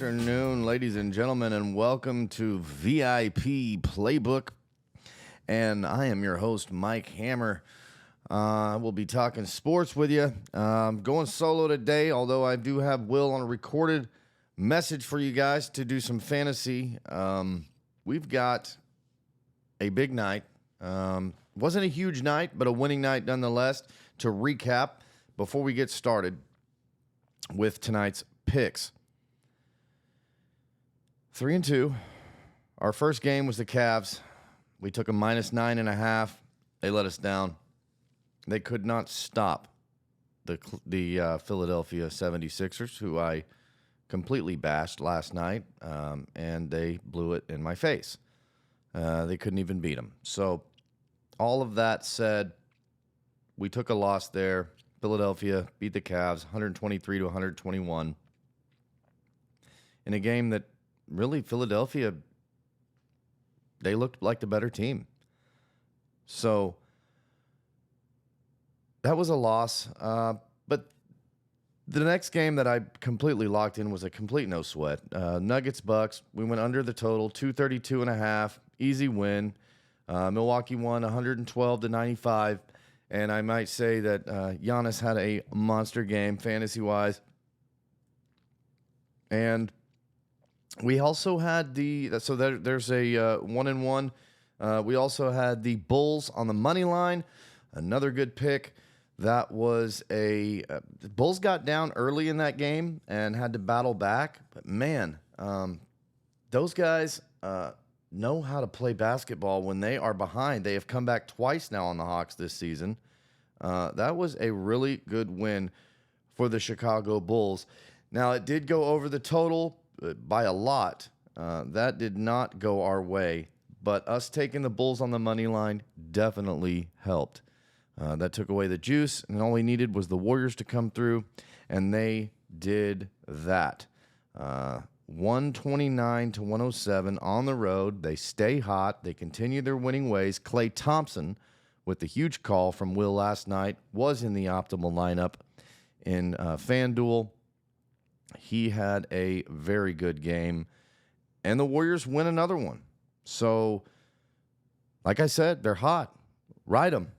afternoon, ladies and gentlemen, and welcome to VIP Playbook. And I am your host, Mike Hammer. We'll be talking sports with you. Going solo today, although I do have Will on a recorded message for you guys to do some fantasy. We've got a big night. Wasn't a huge night, but a winning night nonetheless. To recap, before we get started with tonight's picks. 3-2. Our first game was the Cavs. We took a -9.5. They let us down. They could not stop the Philadelphia 76ers, who I completely bashed last night, and they blew it in my face. They couldn't even beat them. So all of that said, we took a loss there. Philadelphia beat the Cavs 123-121 in a game that really Philadelphia, they looked like the better team. So that was a loss. But the next game that I completely locked in was a complete no sweat. Nuggets-Bucks, we went under the total, 232.5, easy win. Milwaukee won 112-95. And I might say that Giannis had a monster game fantasy-wise. And we also had there's a 1-1. We also had the Bulls on the money line. Another good pick. That was the Bulls got down early in that game and had to battle back. But man, those guys know how to play basketball when they are behind. They have come back twice now on the Hawks this season. That was a really good win for the Chicago Bulls. Now, it did go over the total by a lot. That did not go our way, but us taking the Bulls on the money line definitely helped. That took away the juice, and all we needed was the Warriors to come through, and they did that. 129-107 on the road. They stay hot. They continue their winning ways. Klay Thompson, with the huge call from Will last night, was in the optimal lineup in FanDuel. He had a very good game, and the Warriors win another one. So, like I said, they're hot. Ride them.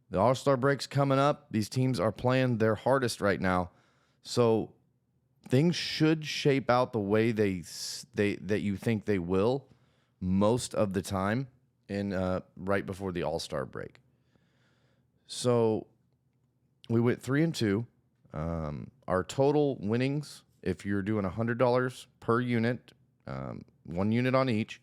The All-Star break's coming up. These teams are playing their hardest right now. So, things should shape out the way that you think they will most of the time in right before the All-Star break. So we went 3-2. Our total winnings, if you're doing $100 per unit, one unit on each,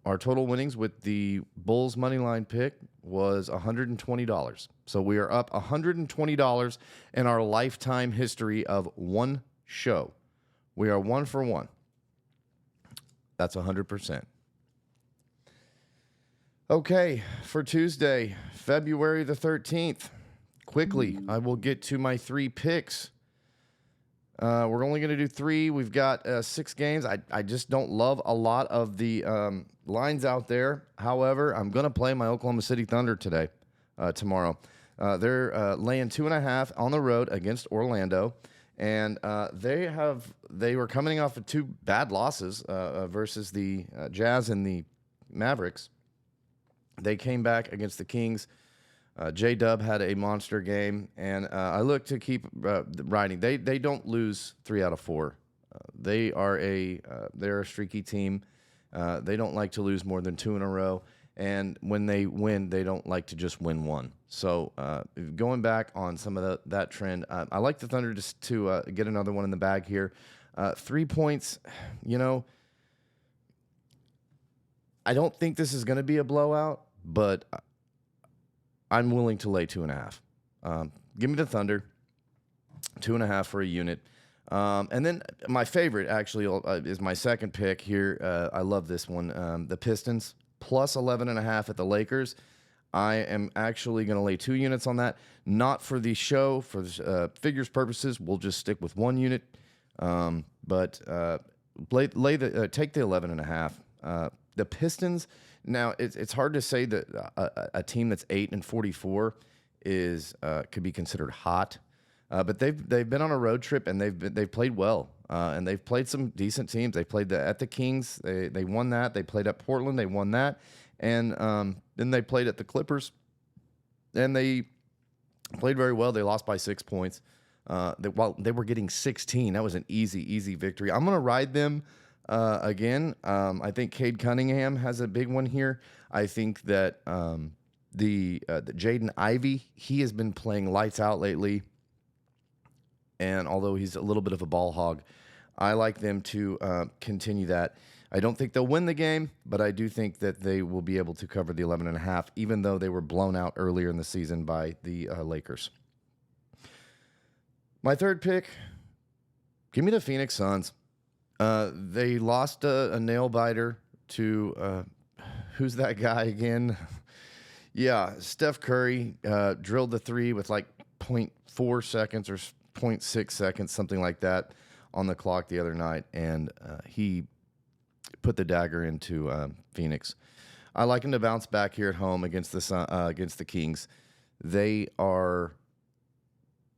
our total winnings with the Bulls money line pick was $120. So we are up $120 in our lifetime history of one show. We are 1 for 1. That's 100%. Okay, for Tuesday, February the 13th. Quickly, I will get to my 3 picks. We're only going to do 3. We've got 6 games. I just don't love a lot of the lines out there. However, I'm going to play my Oklahoma City Thunder tomorrow. They're laying 2.5 on the road against Orlando. And they were coming off of 2 bad losses versus the Jazz and the Mavericks. They came back against the Kings. J-Dub had a monster game, and I look to keep riding. They don't lose 3 out of 4. They're a streaky team. They don't like to lose more than 2 in a row, and when they win, they don't like to just win one. So going back on some of that trend, I like the Thunder just to get another one in the bag here. 3 points, I don't think this is going to be a blowout, but I'm willing to lay 2.5. Give me the Thunder, 2.5 for a unit. And then my favorite, actually, is my second pick here. I love this one. The Pistons, plus 11.5 at the Lakers. I am actually going to lay 2 units on that. Not for the show. For figures purposes, we'll just stick with 1 unit. But take the 11.5. The Pistons, now it's hard to say that a team that's 8-44 could be considered hot. But they've been on a road trip and they've played well. and they've played some decent teams. They played at the Kings. They won that. They played at Portland. They won that. And then they played at the Clippers, and they played very well. They lost by 6 points. While they were getting 16, that was an easy victory. I'm going to ride them again. I think Cade Cunningham has a big one here. I think that the Jaden Ivey, he has been playing lights out lately. And although he's a little bit of a ball hog, I like them to continue that. I don't think they'll win the game, but I do think that they will be able to cover the 11.5, even though they were blown out earlier in the season by the Lakers. My third pick, give me the Phoenix Suns. They lost a nail biter to, who's that guy again? Yeah, Steph Curry drilled the three with like 0.4 seconds or 0.6 seconds, something like that, on the clock the other night, and he put the dagger into Phoenix. I like him to bounce back here at home against the Kings. They are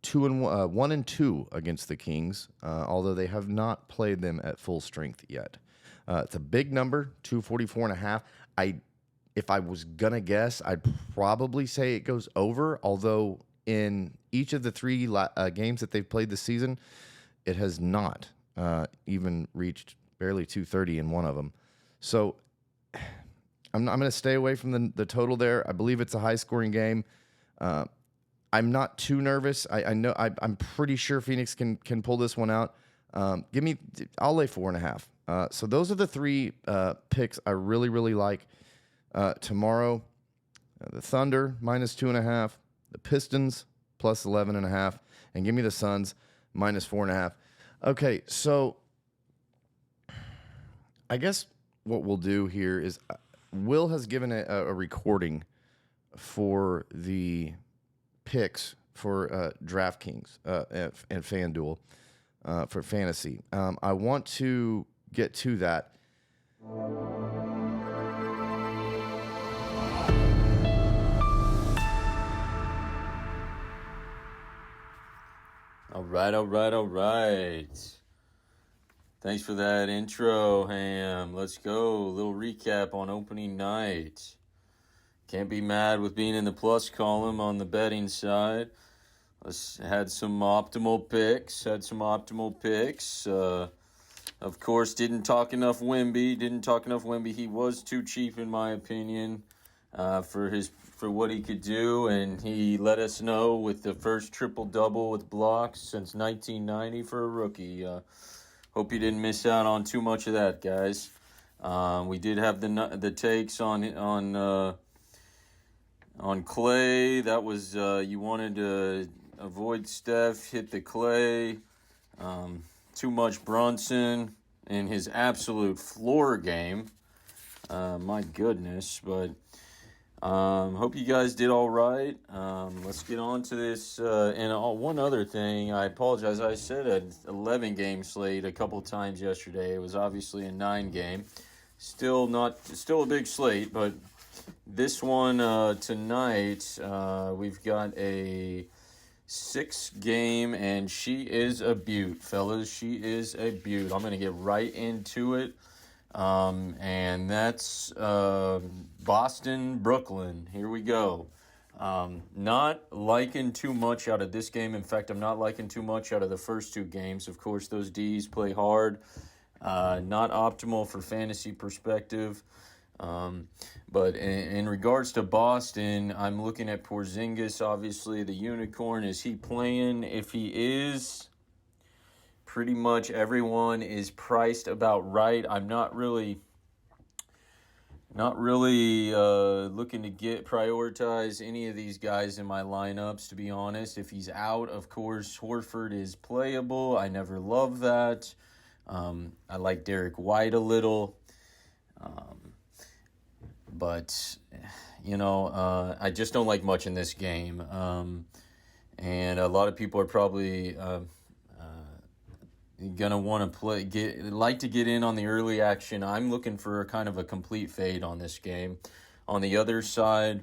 1-2 against the Kings, although they have not played them at full strength yet. It's a big number, 244.5. If I was gonna guess, I'd probably say it goes over, although in each of the three games that they've played this season, it has not even reached barely 230 in one of them. So I'm going to stay away from the total there. I believe it's a high-scoring game. I'm not too nervous. I know I'm pretty sure Phoenix can pull this one out. I'll lay 4.5. So those are the three picks I really like tomorrow. The Thunder -2.5. The Pistons +11.5, and give me the Suns -4.5. Okay, so I guess what we'll do here is Will has given a recording for the picks for DraftKings and FanDuel for fantasy. I want to get to that. All right. Thanks for that intro, Ham. Let's go. A little recap on opening night. Can't be mad with being in the plus column on the betting side. Had some optimal picks. Of course, didn't talk enough Wemby. He was too cheap, in my opinion, for what he could do, and he let us know with the first triple-double with blocks since 1990 for a rookie. Hope you didn't miss out on too much of that, guys. We did have the takes on Clay. That was you wanted to avoid Steph, hit the Clay. Too much Brunson in his absolute floor game. My goodness, but hope you guys did all right. Let's get on to this. And one other thing, I apologize. I said an 11-game slate a couple times yesterday. It was obviously a 9-game. Still a big slate, but this one tonight, we've got a 6-game, and she is a beaut, fellas. She is a beaut. I'm going to get right into it. And that's Boston, Brooklyn. Here we go. Not liking too much out of this game. In fact, I'm not liking too much out of the first two games. Of course, those Ds play hard. Not optimal for fantasy perspective. But in regards to Boston, I'm looking at Porzingis, obviously the unicorn. Is he playing? If he is, pretty much everyone is priced about right. I'm not really looking to prioritize any of these guys in my lineups, to be honest. If he's out, of course, Horford is playable. I never love that. I like Derek White a little. But, I just don't like much in this game. And a lot of people are probably going to want to like to get in on the early action. I'm looking for kind of a complete fade on this game. On the other side,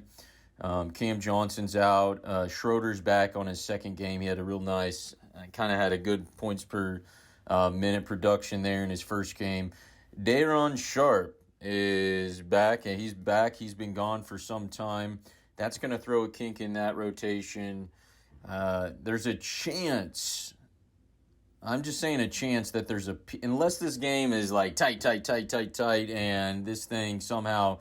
Cam Johnson's out. Schroeder's back on his second game. He had a real nice, kind of had a good points per minute production there in his first game. Daron Sharp is back, and he's back. He's been gone for some time. That's going to throw a kink in that rotation. There's a chance. I'm just saying a chance that there's unless this game is like tight, and this thing somehow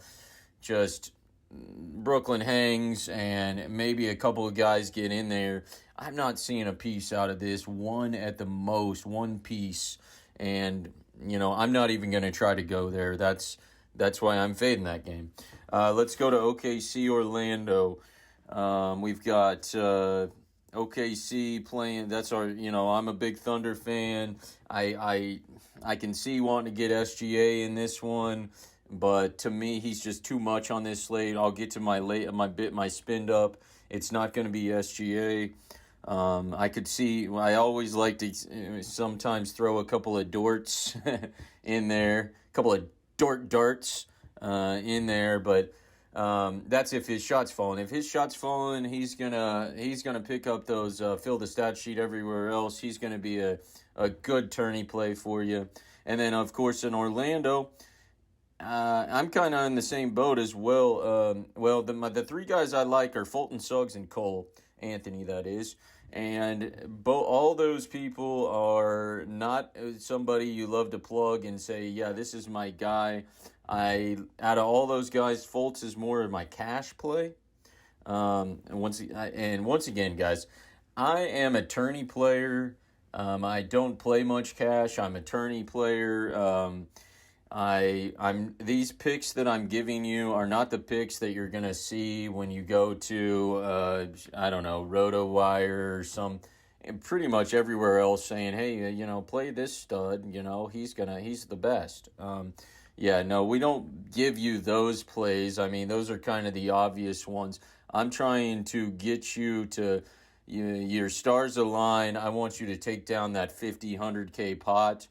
just Brooklyn hangs and maybe a couple of guys get in there. I'm not seeing a piece out of this. One at the most, one piece. And, I'm not even going to try to go there. That's why I'm fading that game. Let's go to OKC Orlando. We've got OKC playing. That's our, I'm a big Thunder fan. I can see wanting to get SGA in this one. But to me, he's just too much on this slate. I'll get to my spinned up. It's not going to be SGA. I could see. I always like to sometimes throw a couple of Dorts in there, a couple of darts in there. But that's if his shot's falling. If his shot's falling, he's gonna pick up those. Fill the stat sheet everywhere else. He's gonna be a good tourney play for you. And then of course in Orlando. I'm kind of in the same boat as well. The three guys I like are Fulton, Suggs, and Cole Anthony, that is. And all those people are not somebody you love to plug and say, yeah, this is my guy. Out of all those guys, Fultz is more of my cash play. And once again, guys, I am a tourney player. I don't play much cash. I'm a tourney player. These picks that I'm giving you are not the picks that you're gonna see when you go to RotoWire or pretty much everywhere else saying, hey, play this stud, he's the best. We don't give you those plays. I mean, those are kind of the obvious ones. I'm trying to get you to your stars align. I want you to take down that 50, 100K pot.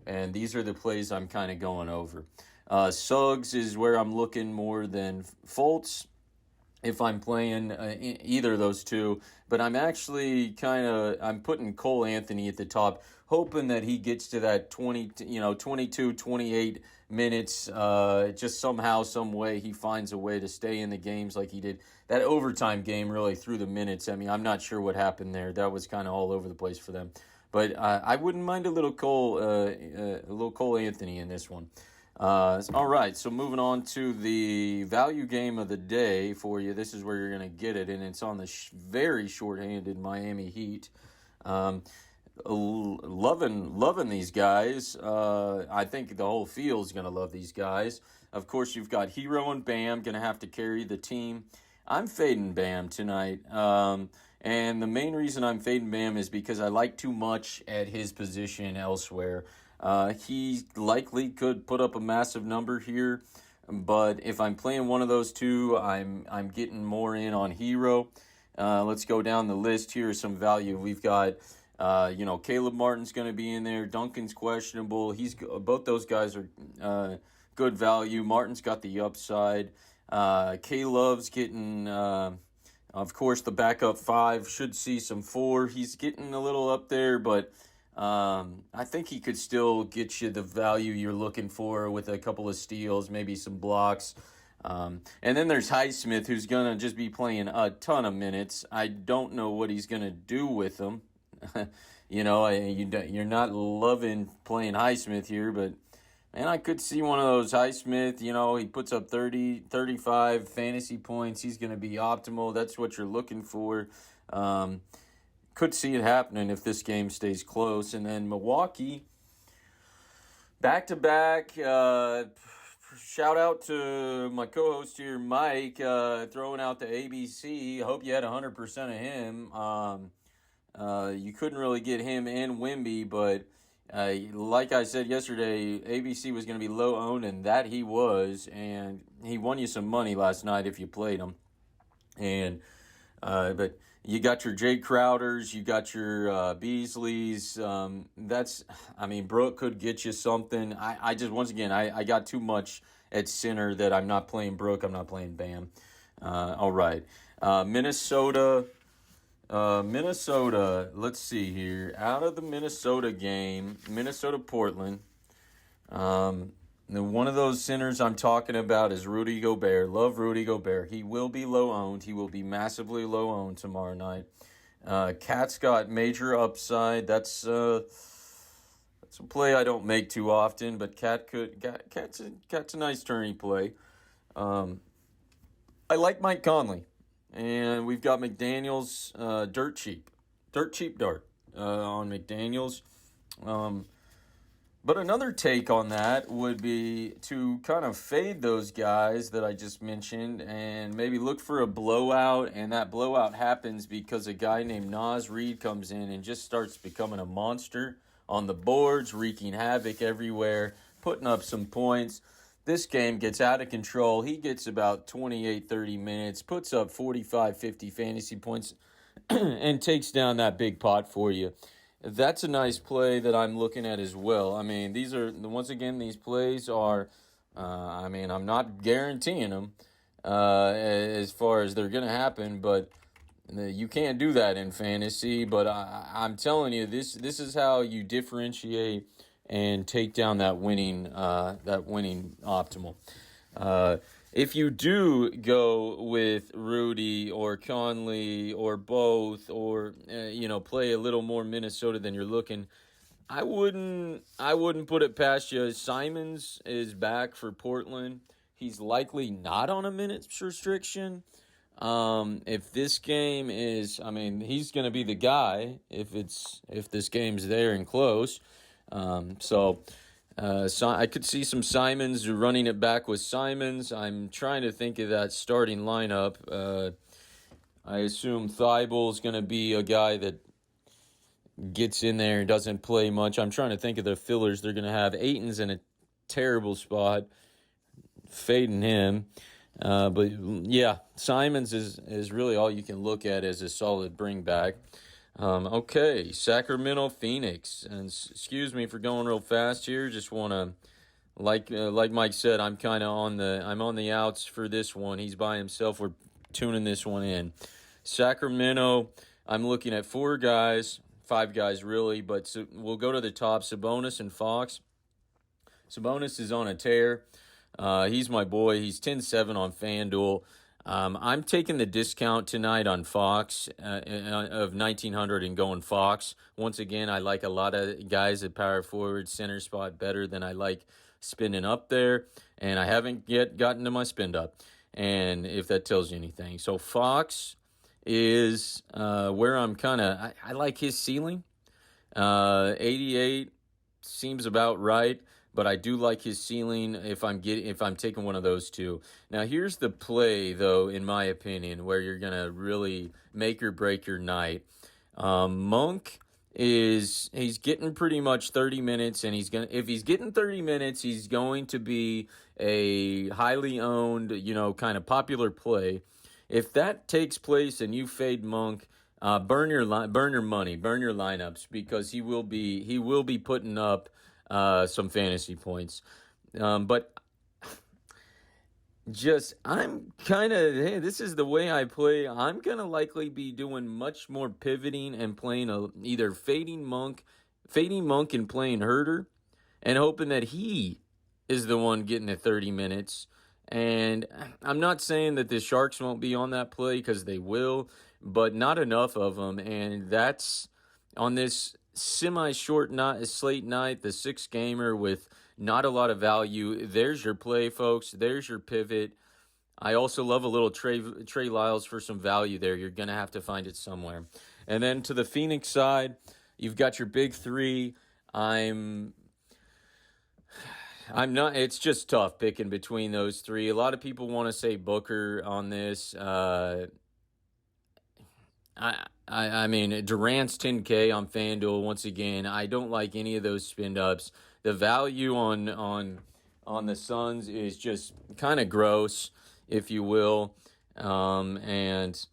And these are the plays I'm kind of going over. Suggs is where I'm looking more than Fultz if I'm playing either of those two. But I'm actually I'm putting Cole Anthony at the top, hoping that he gets to that 22, 28 minutes. Just somehow, some way, he finds a way to stay in the games like he did. That overtime game really threw the minutes. I mean, I'm not sure what happened there. That was kind of all over the place for them. But I wouldn't mind a little Cole Anthony in this one. All right, so moving on to the value game of the day for you. This is where you're going to get it, and it's on the very short-handed Miami Heat. Loving these guys. I think the whole field's going to love these guys. Of course, you've got Hero and Bam going to have to carry the team. I'm fading Bam tonight. And the main reason I'm fading Bam is because I like too much at his position elsewhere. He likely could put up a massive number here, but if I'm playing one of those two, I'm getting more in on Hero. Let's go down the list. Here's some value. We've got, Caleb Martin's going to be in there. Duncan's questionable. Both those guys are good value. Martin's got the upside. Caleb's getting... Of course, the backup 5 should see some 4. He's getting a little up there, but I think he could still get you the value you're looking for with a couple of steals, maybe some blocks. And then there's Highsmith, who's going to just be playing a ton of minutes. I don't know what he's going to do with them. You're not loving playing Highsmith here, but... And I could see one of those Highsmith, he puts up 30, 35 fantasy points. He's going to be optimal. That's what you're looking for. Could see it happening if this game stays close. And then Milwaukee, back-to-back. Shout out to my co-host here, Mike, throwing out the ABC. I hope you had 100% of him. You couldn't really get him and Wemby, but... like I said yesterday, ABC was going to be low owned, and that he was, and he won you some money last night if you played him. And but you got your Jay Crowders, you got your Beasleys. Brooke could get you something. I just once again I got too much at center that I'm not playing Brooke. I'm not playing Bam. All right, Minnesota. Minnesota. Let's see here. Out of the Minnesota game, Minnesota Portland. Um, One of those centers I'm talking about is Rudy Gobert. Love Rudy Gobert. He will be low owned. He will be massively low owned tomorrow night. Cat's got major upside. That's a play I don't make too often, but Cat's a nice tourney play. Um, I like Mike Conley, and we've got McDaniel's dirt cheap dart on McDaniel's. Um, but another take on that would be to kind of fade those guys that I just mentioned and maybe look for a blowout. And that blowout happens because a guy named Naz Reid comes in and just starts becoming a monster on the boards, wreaking havoc everywhere, putting up some points. This game gets out of control. He gets about 28, 30 minutes, puts up 45, 50 fantasy points, and takes down that big pot for you. That's a nice play that I'm looking at as well. I mean, these plays are, I'm not guaranteeing them as far as they're going to happen, but you can't do that in fantasy. But I'm telling you, this is how you differentiate and take down that winning optimal. If you do go with Rudy or Conley or both, or play a little more Minnesota than you're looking, I wouldn't put it past you. Simons is back for Portland. He's likely not on a minutes restriction. If this game is, he's going to be the guy if this game's there and close. So I could see some Simons running it back with Simons. I'm trying to think of that starting lineup. I assume Thibel's going to be a guy that gets in there and doesn't play much. I'm trying to think of the fillers they're going to have. Ayton's in a terrible spot, fading him. But yeah, Simons is really all you can look at as a solid bring back. Okay, Sacramento, Phoenix, and excuse me for going real fast here. Just want to, like Mike said, I'm on the outs for this one. He's by himself. We're tuning this one in. Sacramento, I'm looking at 5 guys really, but we'll go to the top. Sabonis and Fox. Sabonis is on a tear. He's my boy. He's 10-7 on FanDuel. I'm taking the discount tonight on Fox of 1,900 and going Fox. Once again, I like a lot of guys at power forward, center spot better than I like spinning up there, and I haven't yet gotten to my spin up, and if that tells you anything. So Fox is where I'm I like his ceiling. 88 seems about right. But I do like his ceiling if I'm taking one of those two. Now here's the play, though, in my opinion, where you're gonna really make or break your night. Monk he's getting pretty much 30 minutes, and if he's getting 30 minutes, he's going to be a highly owned, kind of popular play. If that takes place and you fade Monk, burn your money, burn your lineups, because he will be putting up some fantasy points. But hey, this is the way I play. I'm going to likely be doing much more pivoting and playing either fading Monk and playing Herter and hoping that he is the one getting the 30 minutes. And I'm not saying that the Sharks won't be on that play, because they will, but not enough of them. And that's on this semi-short slate night, the 6-gamer with not a lot of value. There's your play, folks. There's your pivot. I also love a little Trey Lyles for some value there. You're going to have to find it somewhere. And then to the Phoenix side, you've got your big 3. I'm not. It's just tough picking between those 3. A lot of people want to say Booker on this. I mean, Durant's 10K on FanDuel. Once again, I don't like any of those spin ups. The value on the Suns is just kind of gross, if you will. And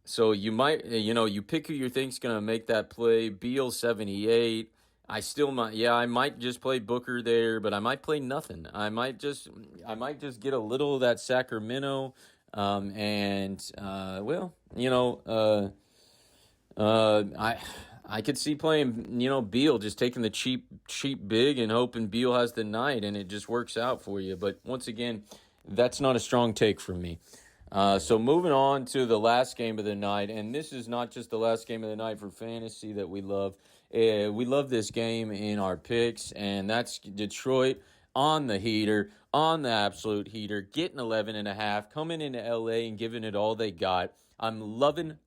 so you might, you pick who you think's going to make that play. Beal 78. I might just play Booker there, but I might play nothing. I might just get a little of that Sacramento. I could see playing, Beal, just taking the cheap big and hoping Beal has the night and it just works out for you. But once again, that's not a strong take from me. So moving on to the last game of the night, and this is not just the last game of the night for fantasy that we love. We love this game in our picks, and that's Detroit on the heater, on the absolute heater, getting 11.5, coming into LA and giving it all they got. I'm loving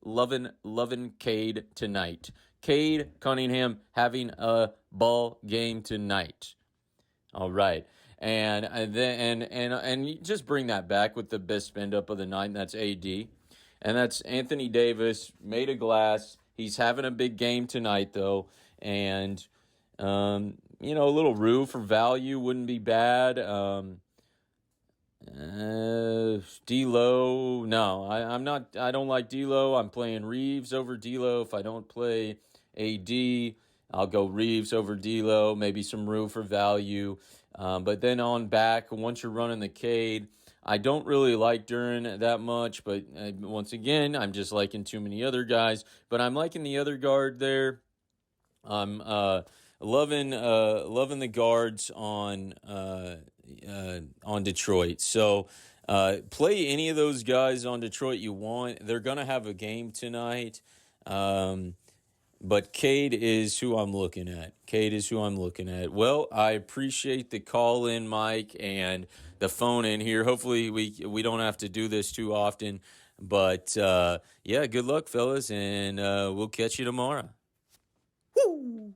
Cade tonight. Cade Cunningham having a ball game tonight. All right. And you just bring that back with the best spend up of the night, and that's AD. And that's Anthony Davis, made of glass. He's having a big game tonight, though. And, a little Rue for value wouldn't be bad. D'Lo, no, I'm not. I don't like D'Lo. I'm playing Reeves over D'Lo. If I don't play AD, I'll go Reeves over D'Lo. Maybe some Rue for value. But then on back, once you're running the Cade, I don't really like Duran that much. But once again, I'm just liking too many other guys. But I'm liking the other guard there. I'm loving the guards on Detroit. So play any of those guys on Detroit you want. They're gonna have a game tonight. But Cade is who I'm looking at. Well, I appreciate the call in, Mike, and the phone in here. Hopefully we don't have to do this too often. But yeah, good luck, fellas, and we'll catch you tomorrow. Woo!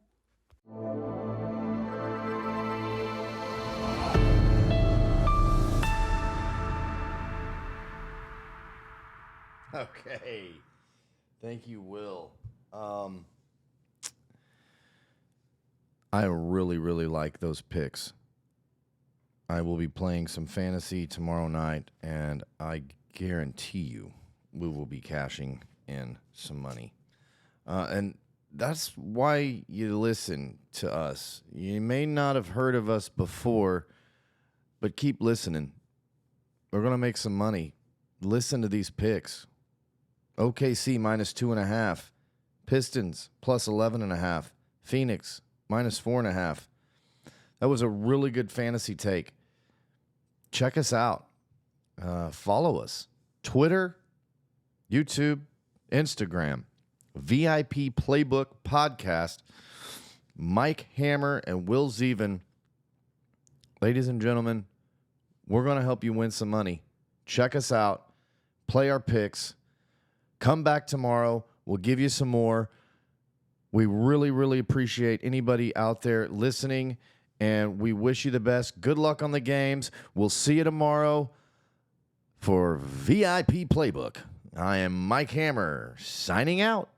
Okay. Thank you, Will. I really, really like those picks. I will be playing some fantasy tomorrow night, and I guarantee you we will be cashing in some money. And that's why you listen to us. You may not have heard of us before, but keep listening. We're going to make some money. Listen to these picks. OKC -2.5. Pistons +11.5. Phoenix -4.5. That was a really good fantasy take. Check us out. Follow us. Twitter, YouTube, Instagram. VIP Playbook Podcast. Mike Hammer and Will Zeven. Ladies and gentlemen, we're going to help you win some money. Check us out. Play our picks. Come back tomorrow. We'll give you some more. We really, really appreciate anybody out there listening, and we wish you the best. Good luck on the games. We'll see you tomorrow for VIP Playbook. I am Mike Hammer, signing out.